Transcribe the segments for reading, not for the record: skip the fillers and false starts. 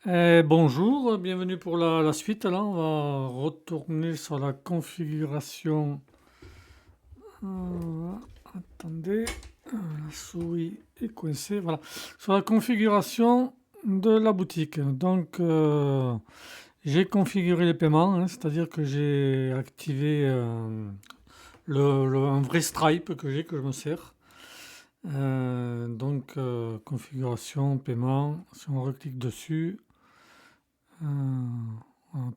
Bonjour, bienvenue pour la suite. Là, on va retourner sur la configuration. Euh, Attendez, la souris est coincée. Voilà, sur la configuration de la boutique. Donc, j'ai configuré les paiements, hein, c'est-à-dire que j'ai activé un vrai Stripe que je me sers. Configuration, paiement. Si on reclique dessus.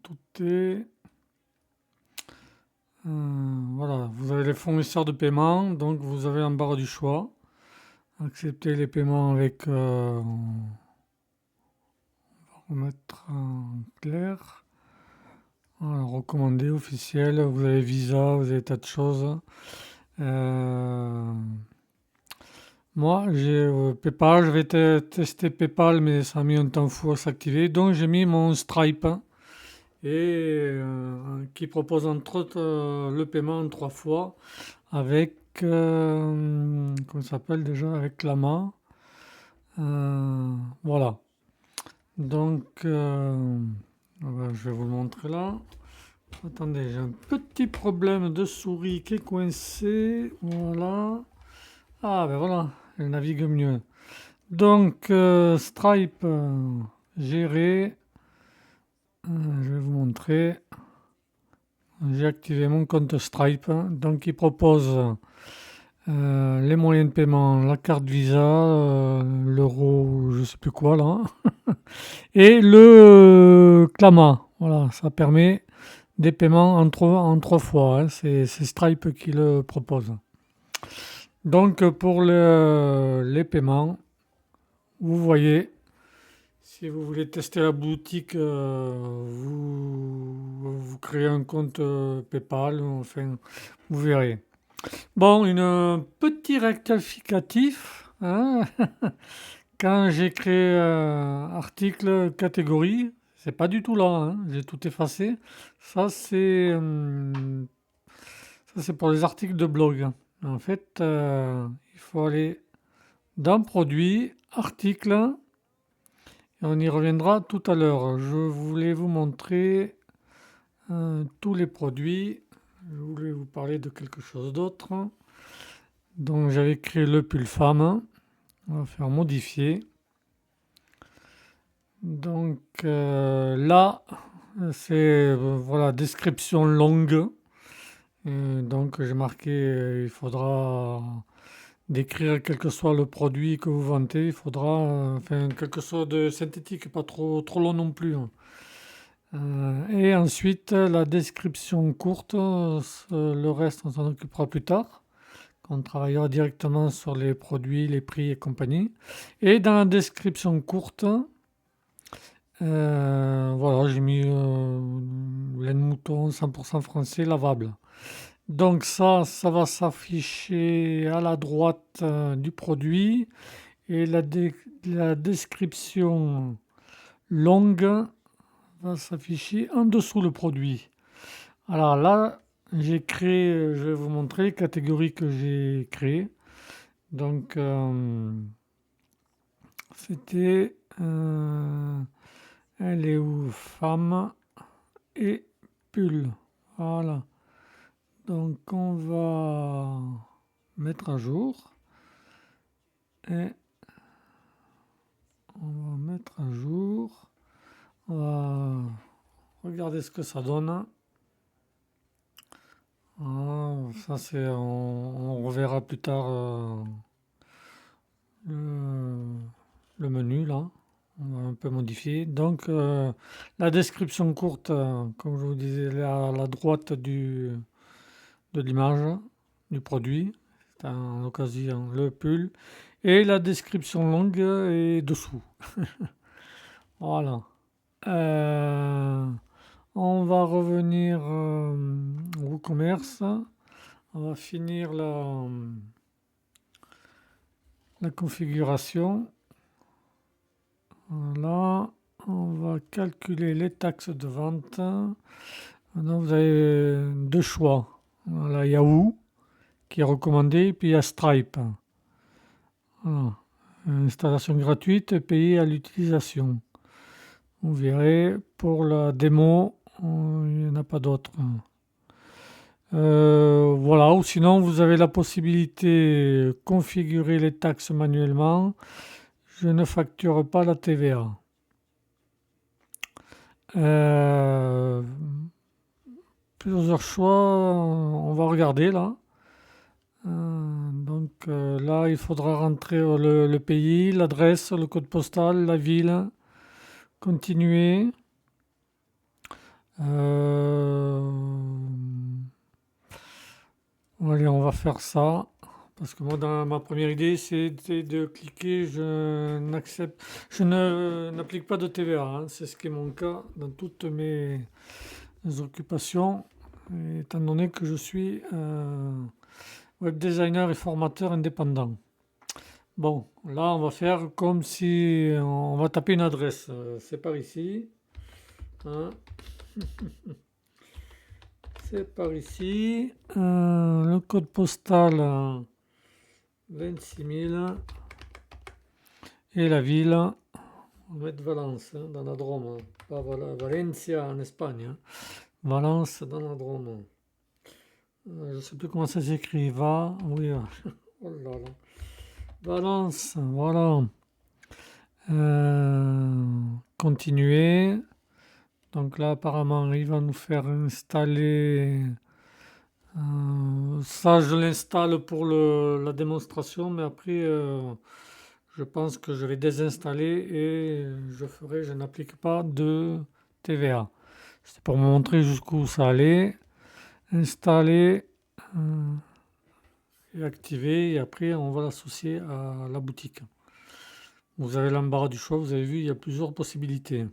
Tout est. Voilà, vous avez les fournisseurs de paiement, donc vous avez en barre du choix. Accepter les paiements avec. On va remettre en clair. Voilà, recommandé, officiel. Vous avez Visa, vous avez tas de choses. Euh, Moi, j'ai PayPal. Je vais tester PayPal, mais ça a mis un temps fou à s'activer. Donc, j'ai mis mon Stripe, hein, qui propose entre autres le paiement en 3 fois avec, comment ça s'appelle déjà, avec Lama. Voilà. Donc, je vais vous le montrer là. Attendez, j'ai un petit problème de souris qui est coincé. Voilà. Ah, ben voilà, elle navigue mieux. Donc, Stripe, géré. Je vais vous montrer. J'ai activé mon compte Stripe, hein. Donc, il propose les moyens de paiement, la carte Visa, l'euro, je sais plus quoi là, et le Clama. Voilà, ça permet des paiements en 3 fois, hein. C'est Stripe qui le propose. Donc pour les paiements, vous voyez, si vous voulez tester la boutique, vous créez un compte PayPal, enfin, vous verrez. Bon, une petit rectificatif, hein. Quand j'ai créé article catégorie, c'est pas du tout là, hein. J'ai tout effacé. Ça c'est euh, ça c'est pour les articles de blog. En fait, il faut aller dans produit, article, et on y reviendra tout à l'heure. Je voulais vous montrer tous les produits. Je voulais vous parler de quelque chose d'autre. Donc j'avais créé le pull femme. On va faire modifier. Donc là, c'est voilà, description longue. Donc j'ai marqué, il faudra décrire quel que soit le produit que vous vantez, il faudra, enfin, quelque chose de synthétique, pas trop long non plus, hein. Et ensuite, la description courte, le reste on s'en occupera plus tard, quand on travaillera directement sur les produits, les prix et compagnie. Et dans la description courte, voilà, j'ai mis laine mouton 100% français lavable. Donc ça va s'afficher à la droite du produit et la description longue va s'afficher en dessous le produit. Alors là, j'ai créé, je vais vous montrer les catégories que j'ai créées. Donc c'était, elle est où? Femme et pull. Voilà. Donc on va mettre à jour et on va mettre à jour. On va regarder ce que ça donne. Ah, ça c'est, on reverra plus tard le, le menu là. On va un peu modifier. Donc la description courte, comme je vous disais, à la droite de l'image du produit. C'est en occasion le pull. Et la description longue est dessous. Voilà. Euh, on va revenir au commerce. On va finir la configuration. Voilà. On va calculer les taxes de vente. Maintenant, vous avez deux choix. Voilà, Yahoo qui est recommandé, puis il y a Stripe. Voilà. Installation gratuite, payée à l'utilisation. Vous verrez, pour la démo, il n'y en a pas d'autres. Voilà, ou sinon vous avez la possibilité de configurer les taxes manuellement. Je ne facture pas la TVA. Plusieurs choix, on va regarder là. Donc là, il faudra rentrer le pays, l'adresse, le code postal, la ville, continuer. Allez, on va faire ça. Parce que moi, dans ma première idée, c'était de cliquer, je n'applique pas de TVA, hein. C'est ce qui est mon cas dans toutes mes occupations, étant donné que je suis web designer et formateur indépendant. Bon, là, on va faire comme si on va taper une adresse. C'est par ici, hein. C'est par ici. Le code postal 26 000. Et la ville, on va mettre Valence, hein, dans la Drôme. Pas Valencia en Espagne, hein. Valence dans la Drôme. Je ne sais plus comment ça s'écrit. Oui. Oh là là. Valence, voilà. Continuer. Donc là, apparemment, il va nous faire installer. Ça, je l'installe pour la démonstration, mais après, je pense que je vais désinstaller et je n'applique pas de TVA. C'était pour me montrer jusqu'où ça allait. Installer et activer, et après, on va l'associer à la boutique. Vous avez l'embarras du choix, vous avez vu, il y a plusieurs possibilités.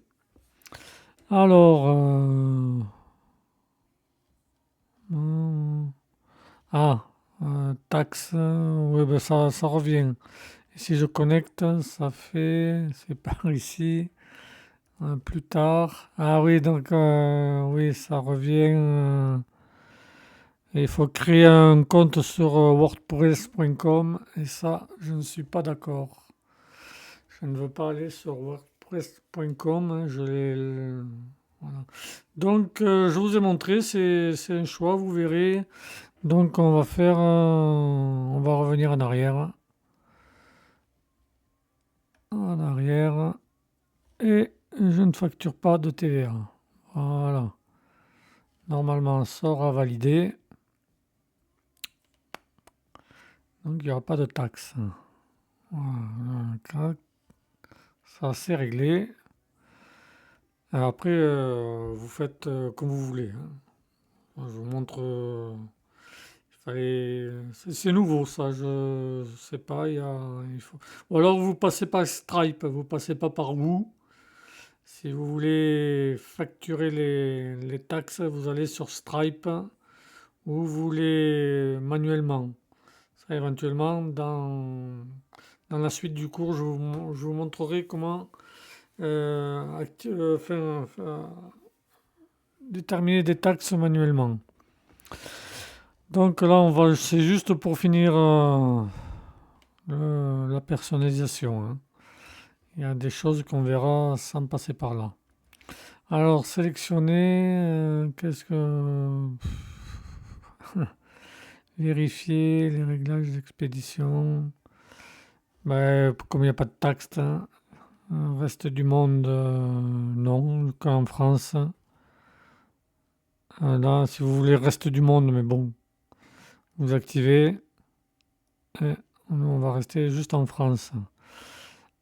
Alors, taxe, oui, ben ça revient. Et si je connecte, c'est par ici, plus tard. Ah oui, donc oui, ça revient. Il faut créer un compte sur wordpress.com et ça, je ne suis pas d'accord. Je ne veux pas aller sur wordpress.com, hein, voilà. Donc, je vous ai montré, c'est un choix, vous verrez. Donc, on va revenir en arrière. En arrière. Et je ne facture pas de TVA. Voilà. Normalement, ça aura validé. Donc, il n'y aura pas de taxe. Voilà. Ça, c'est réglé. Après, vous faites comme vous voulez, hein. Je vous montre. C'est nouveau ça, je sais pas. Il faut. Ou alors vous passez par Stripe, vous passez pas par vous. Si vous voulez facturer les taxes, vous allez sur Stripe ou vous voulez manuellement. Ça, éventuellement, dans la suite du cours, je vous montrerai comment déterminer des taxes manuellement. Donc là, c'est juste pour finir la personnalisation, hein. Il y a des choses qu'on verra sans passer par là. Alors, sélectionner, qu'est-ce que... Vérifier les réglages d'expédition. Ben, comme il n'y a pas de taxe, hein, reste du monde, non, qu'en France. Là, si vous voulez reste du monde, mais bon, vous activez. Et on va rester juste en France.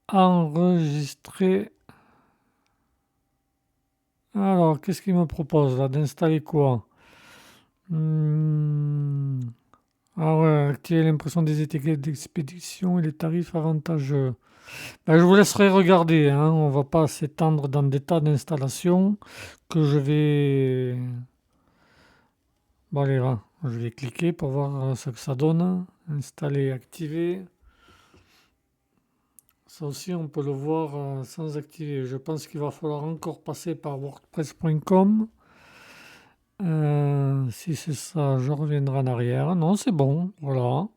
Enregistrer. Alors, qu'est-ce qu'il me propose là? D'installer quoi? Ah ouais, activer l'impression des étiquettes d'expédition et les tarifs avantageux. Ben, je vous laisserai regarder, hein. On va pas s'étendre dans des tas d'installations que je vais... Bon, allez, là, je vais cliquer pour voir ce que ça donne. Installer, activer. Ça aussi, on peut le voir sans activer. Je pense qu'il va falloir encore passer par wordpress.com. Si c'est ça, je reviendrai en arrière. Non, c'est bon, voilà.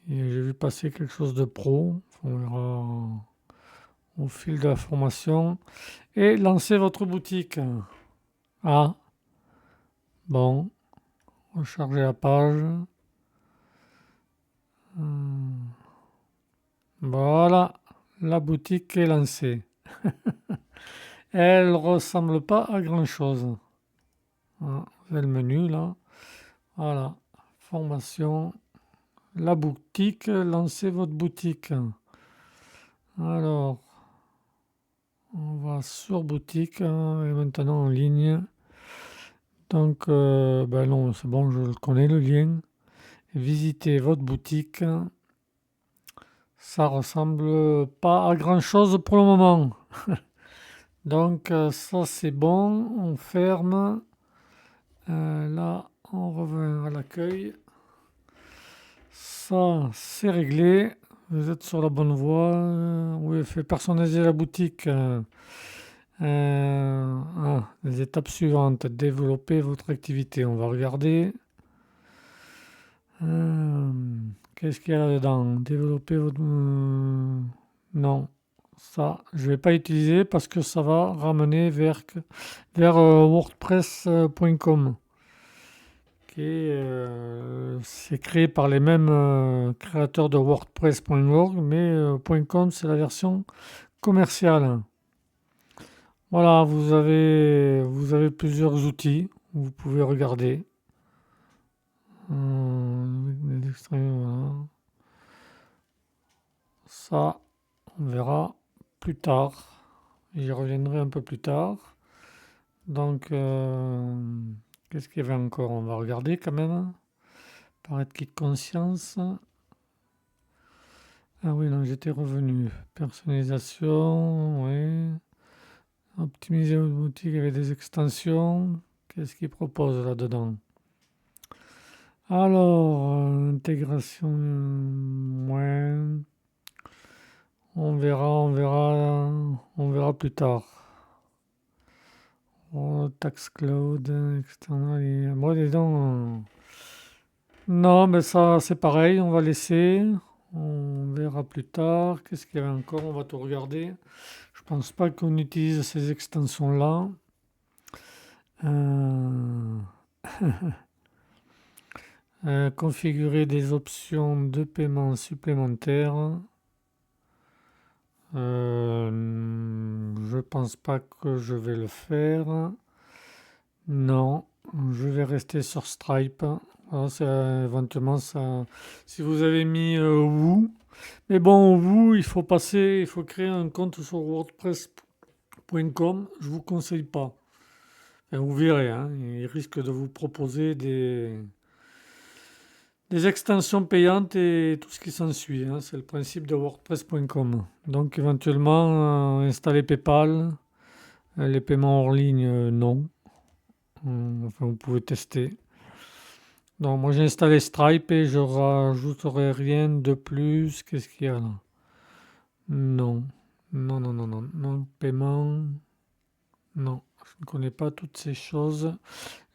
Et j'ai vu passer quelque chose de pro. On au fil de la formation et lancez votre boutique. Ah, bon, rechargez la page. Voilà, la boutique est lancée. Elle ressemble pas à grand chose. Voilà, vous avez le menu là. Voilà, formation, la boutique, lancez votre boutique. Alors, on va sur boutique et maintenant en ligne. Donc, ben non, c'est bon, je le connais le lien. Visitez votre boutique. Ça ressemble pas à grand chose pour le moment. Donc, ça c'est bon. On ferme. Là, on revient à l'accueil. Ça, c'est réglé. Vous êtes sur la bonne voie. Oui, fait personnaliser la boutique. Les étapes suivantes. Développer votre activité. On va regarder. Qu'est-ce qu'il y a là-dedans? Développer votre... non. Ça, je ne vais pas utiliser parce que ça va ramener vers wordpress.com. C'est créé par les mêmes créateurs de wordpress.org, mais .com c'est la version commerciale. Voilà, vous avez plusieurs outils, vous pouvez regarder. Voilà. Ça, on verra plus tard. J'y reviendrai un peu plus tard. Donc, qu'est-ce qu'il y avait encore? On va regarder quand même. Par acquis de conscience. Ah oui, non, j'étais revenu. Personnalisation, oui. Optimiser votre boutique avec des extensions. Qu'est-ce qu'il propose là-dedans? Alors, intégration, ouais. On verra plus tard. Oh, tax cloud, external. Bon, dis donc. Non, mais ça, c'est pareil, on va laisser. On verra plus tard. Qu'est-ce qu'il y avait encore? On va tout regarder. Je pense pas qu'on utilise ces extensions-là. Configurer des options de paiement supplémentaires. Je pense pas que je vais le faire. Non, je vais rester sur Stripe. Voilà, éventuellement ça. Si vous avez mis Woo, mais bon, Woo, il faut créer un compte sur WordPress.com. Je vous conseille pas. Enfin, vous verrez, hein, il risque de vous proposer des extensions payantes et tout ce qui s'ensuit, hein. C'est le principe de WordPress.com. Donc éventuellement installer PayPal, les paiements hors ligne, non. Enfin, vous pouvez tester. Donc moi j'ai installé Stripe et je rajouterai rien de plus. Qu'est-ce qu'il y a là? Non. Non, non, non, non. Non, paiement. Non, je ne connais pas toutes ces choses.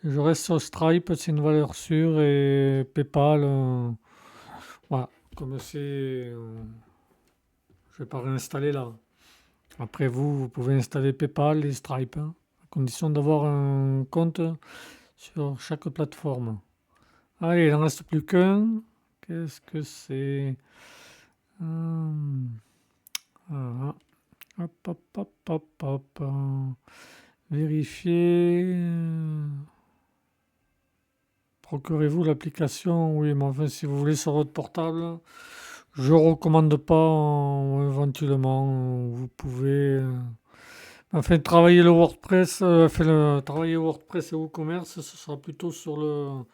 Je reste sur Stripe, c'est une valeur sûre et PayPal, voilà, comme je vais pas réinstaller là. Après vous pouvez installer PayPal et Stripe, hein, à condition d'avoir un compte sur chaque plateforme. Allez, il n'en reste plus qu'un. Qu'est-ce que c'est? Voilà. Hop, hop, hop, hop, hop. Vérifier. Procurez-vous l'application? Oui, mais enfin, si vous voulez sur votre portable, je recommande pas. Éventuellement, vous pouvez. Enfin, travailler le WordPress, travailler WordPress et WooCommerce, ce sera plutôt sur le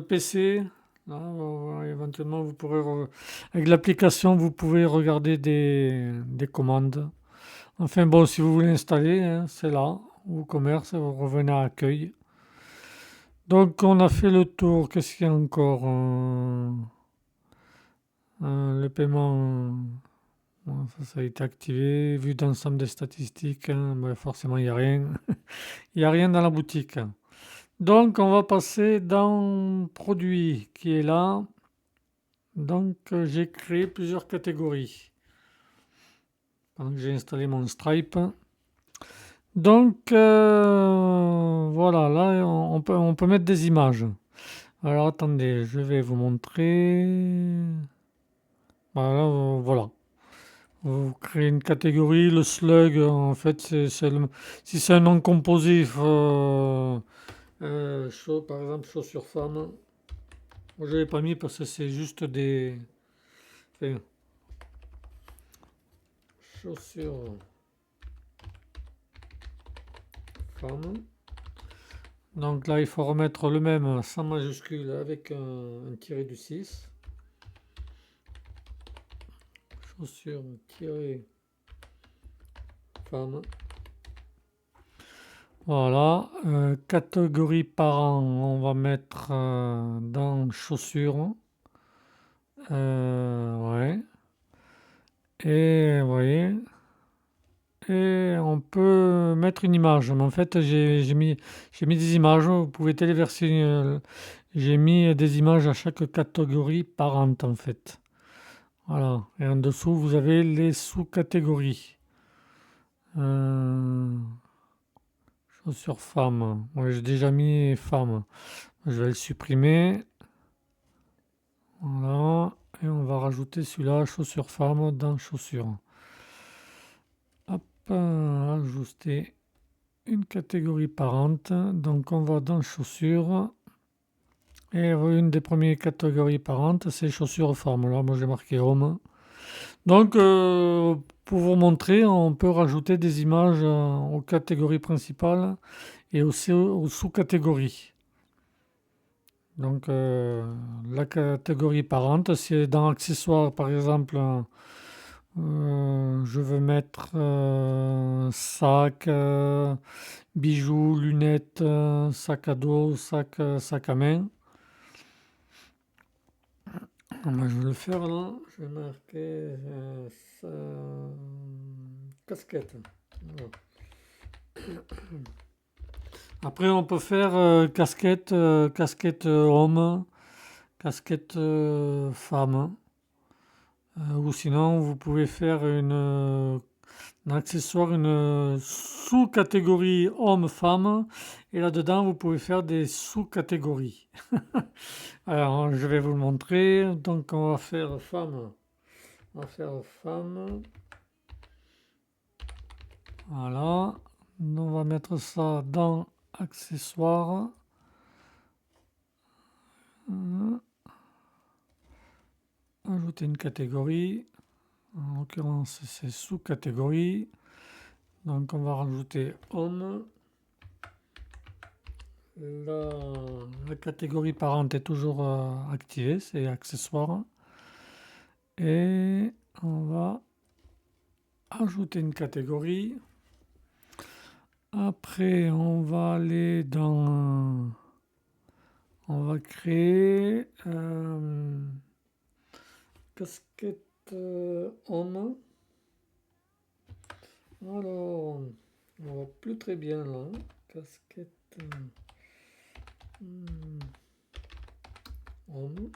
PC. Là, voilà, éventuellement, vous pourrez, avec l'application, vous pouvez regarder des commandes. Enfin bon, si vous voulez installer, hein, c'est là, WooCommerce, vous revenez à accueil. Donc on a fait le tour. Qu'est-ce qu'il y a encore? Le paiement, ça a été activé. Vue d'ensemble des statistiques, hein, forcément il n'y a rien. Il n'y a rien dans la boutique. Donc on va passer dans produit qui est là. Donc j'ai créé plusieurs catégories. pendant que j'ai installé mon Stripe. Donc voilà, là on peut mettre des images. Alors attendez, je vais vous montrer. Voilà. Vous créez une catégorie, le slug, en fait, si c'est un nom composé, par exemple chaussures femmes. Moi je l'ai pas mis parce que c'est juste des enfin, chaussures femmes. Donc là il faut remettre le même sans majuscule avec un tiré du 6. Chaussures tiré femme. Voilà, catégorie parents, on va mettre dans chaussures. Ouais. Et vous voyez, et on peut mettre une image. Mais en fait, j'ai mis des images. Vous pouvez téléverser. J'ai mis des images à chaque catégorie parente en fait. Voilà. Et en dessous, vous avez les sous-catégories. Chaussures femmes. Moi, j'ai déjà mis femmes. Je vais le supprimer. Voilà. Et on va rajouter celui-là, chaussures femmes, dans chaussures. Hop, ajouter une catégorie parente. Donc on va dans chaussures. Et une des premières catégories parentes, c'est chaussures femmes. Là, moi j'ai marqué homme. Donc pour vous montrer, on peut rajouter des images aux catégories principales et aussi aux sous-catégories. Donc la catégorie parente, c'est dans accessoires par exemple, je veux mettre sac, bijoux, lunettes, sac à dos, sac à main. Moi, je vais le faire là, je vais marquer casquette. Voilà. Après, on peut faire casquette, casquette homme, casquette femme. Ou sinon, vous pouvez faire un accessoire, une sous-catégorie homme-femme. Et là-dedans, vous pouvez faire des sous-catégories. Alors, je vais vous le montrer. Donc, on va faire femme. On va faire femme. Voilà. On va mettre ça dans accessoires. Ajouter une catégorie. En l'occurrence, c'est sous-catégorie. Donc, on va rajouter homme. La catégorie parente est toujours activée, c'est accessoires. Et on va ajouter une catégorie. Après, on va aller dans... On va créer casquette homme. Alors, on va plus très bien là. Casquette homme.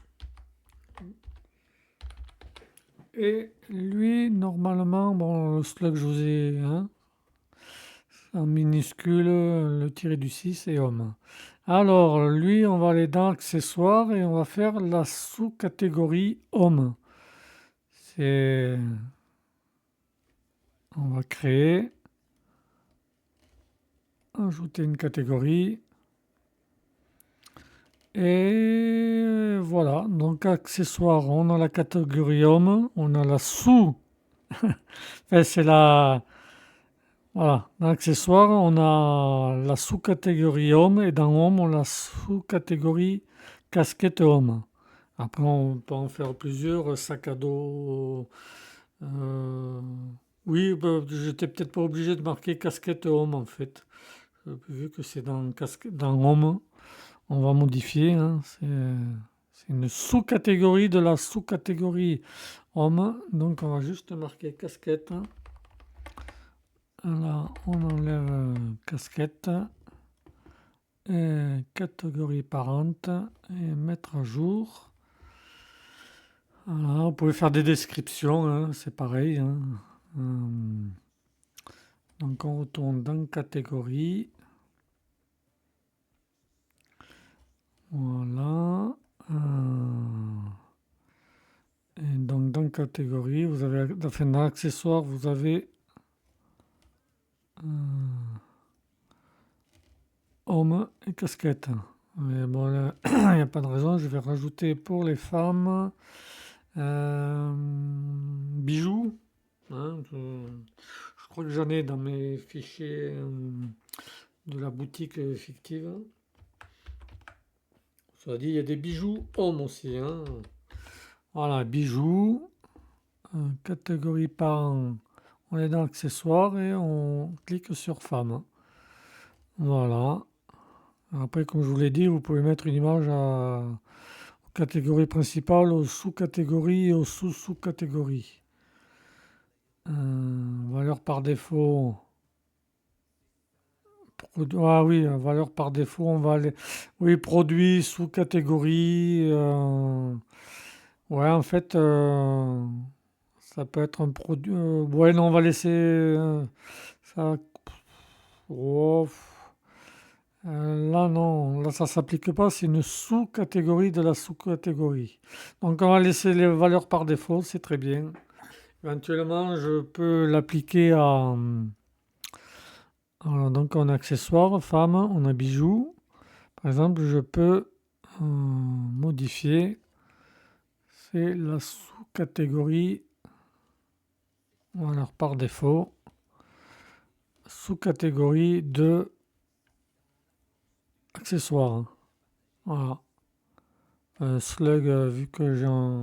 Et lui, normalement, bon, le slug, je vous ai en minuscule, le tiré du 6 et homme. Alors, lui, on va aller dans accessoires et on va faire la sous-catégorie homme. C'est... On va créer, ajouter une catégorie. Et voilà, donc accessoires, on a la catégorie homme, on a la sous, enfin, c'est la, voilà, dans accessoires, on a la sous-catégorie homme et dans homme, on a la sous-catégorie casquette homme. Après, on peut en faire plusieurs, sac à dos. Oui, bah, j'étais peut-être pas obligé de marquer casquette homme en fait, vu que c'est dans homme. On va modifier, c'est une sous-catégorie de la sous-catégorie homme. Donc on va juste marquer casquette. Là, on enlève casquette. Et catégorie parente. Et mettre à jour. Voilà, vous pouvez faire des descriptions, c'est pareil. Donc on retourne dans catégorie. Voilà. Et donc dans catégorie, vous avez, enfin dans accessoires, vous avez homme et casquette. Mais bon, là, il n'y a pas de raison, je vais rajouter pour les femmes bijoux. Hein, je crois que j'en ai dans mes fichiers de la boutique fictive. Ça dit, il y a des bijoux hommes aussi. Hein. Voilà, bijoux, catégorie parents, on est dans accessoires et on clique sur femmes. Voilà. Après, comme je vous l'ai dit, vous pouvez mettre une image aux catégories principales, aux sous-catégories et aux sous-sous-catégories. Valeur par défaut. Ah oui, valeur par défaut, on va aller. Oui, produit, sous-catégorie. Ouais, en fait, ça peut être un produit. Ouais, non, on va laisser ça. Oh, là, non, là, ça s'applique pas. C'est une sous-catégorie de la sous-catégorie. Donc, on va laisser les valeurs par défaut, c'est très bien. Éventuellement, je peux l'appliquer à. Alors, donc, en accessoire, femme, on a bijoux. Par exemple, je peux modifier. C'est la sous-catégorie. Voilà, par défaut. Sous-catégorie de accessoires. Voilà. Slug, vu que j'ai un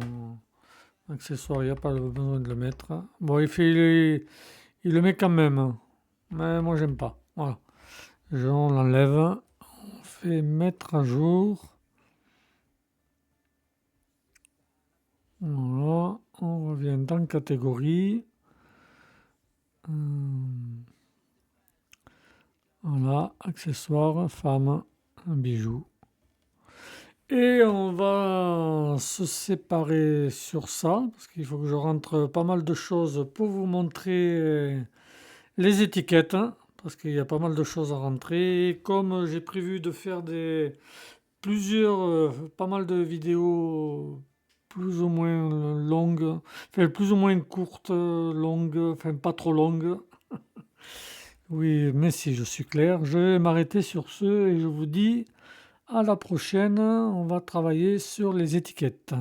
accessoire, il n'y a pas besoin de le mettre. Bon, il le met quand même. Mais moi, j'aime pas. Voilà. On l'enlève. On fait mettre à jour. Voilà. On revient dans catégorie. Voilà. Accessoires, femme, un bijou. Et on va se séparer sur ça, parce qu'il faut que je rentre pas mal de choses pour vous montrer les étiquettes, hein, parce qu'il y a pas mal de choses à rentrer. Et comme j'ai prévu de faire pas mal de vidéos plus ou moins longues, enfin plus ou moins courtes, longues, enfin pas trop longues. Oui, mais si je suis clair, je vais m'arrêter sur ce et je vous dis à la prochaine, on va travailler sur les étiquettes.